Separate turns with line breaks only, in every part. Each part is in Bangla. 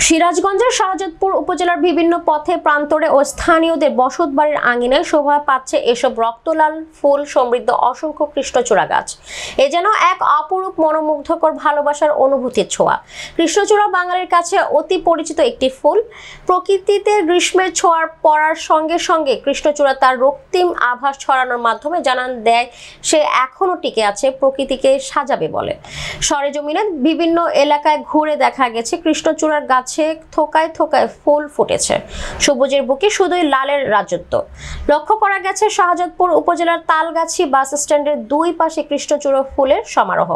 সিরাজগঞ্জের শাহজাদপুর উপজেলার বিভিন্ন পথে প্রান্তরে ও স্থানীয়দের বসতবাড়ির আঙিনায় শোভা পাচ্ছে এসব রক্তলাল ফুল সমৃদ্ধ অসংখ্য কৃষ্ণচূড়া গাছ। এ যেন এক অপরূপ মনোমুগ্ধকর ভালোবাসার অনুভূতির ছোঁয়া। কৃষ্ণচূড়া বাঙালির কাছে অতি পরিচিত একটি ফুল। প্রকৃতিতে গ্রীষ্মের ছোঁয়ার পড়ার সঙ্গে সঙ্গে কৃষ্ণচূড়া তার রক্তিম আভাস ছড়ানোর মাধ্যমে জানান দেয় সে এখনো টিকে আছে, প্রকৃতিকে সাজাবে বলে। সরেজমিনে বিভিন্ন এলাকায় ঘুরে দেখা গেছে কৃষ্ণচূড়ার গাছে থোকায় থোকায় ফুল ফুটেছে। সবুজের বুকে শুধুই লালের রাজত্ব। লক্ষ্য করা গেছে শাহজাদপুর উপজেলার তালগাছি বাস স্ট্যান্ডের দুই পাশে কৃষ্ণচূড়া ফুলের সমারোহ।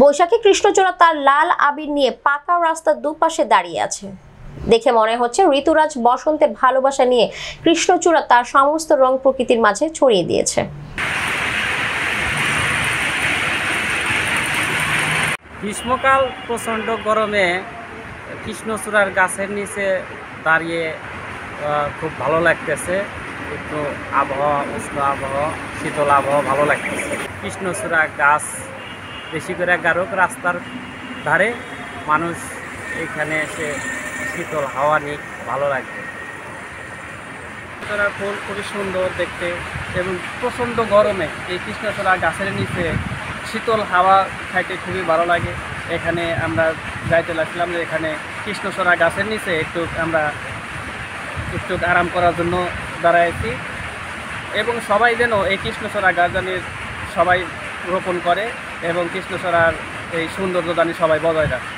বৈশাখী কৃষ্ণচূড়া তার লাল আবির নিয়ে পাকা রাস্তার দুপাশে দাঁড়িয়ে আছে। দেখে মনে হচ্ছে ঋতুরাজ বসন্তের ভালোবাসা নিয়ে কৃষ্ণচূড়া তার সমস্ত রং প্রকৃতির মাঝে ছড়িয়ে দিয়েছে।
গ্রীষ্মকাল প্রচণ্ড গরমে কৃষ্ণচূড়ার গাছের নিচে দাঁড়িয়ে খুব ভালো লাগতেছে। একটু আবহাওয়া, উষ্ণ আবহাওয়া, শীতল আবহাওয়া ভালো লাগতেছে। কৃষ্ণচূড়া গাছ বেশি করে গারুক রাস্তার ধারে মানুষ এখানে এসে শীতল হাওয়া নিয়ে ভালো লাগবে। কৃষ্ণচূড়ার ফুল খুবই সুন্দর দেখতে এবং প্রচণ্ড গরমে এই কৃষ্ণচূড়া গাছের নিচে শীতল হাওয়া খাইতে খুবই ভালো লাগে। এখানে আমরা যাইতে লাগছিলাম যে এখানে কৃষ্ণচূড়া গাছের নিচে আমরা একটু আরাম করার জন্য দাঁড়াইছি এবং সবাই যেন এই কৃষ্ণচূড়া গাছ জানি সবাই রোপণ করে এবং কৃষ্ণচূড়ার এই সৌন্দর্য জানি সবাই বজায় রাখে।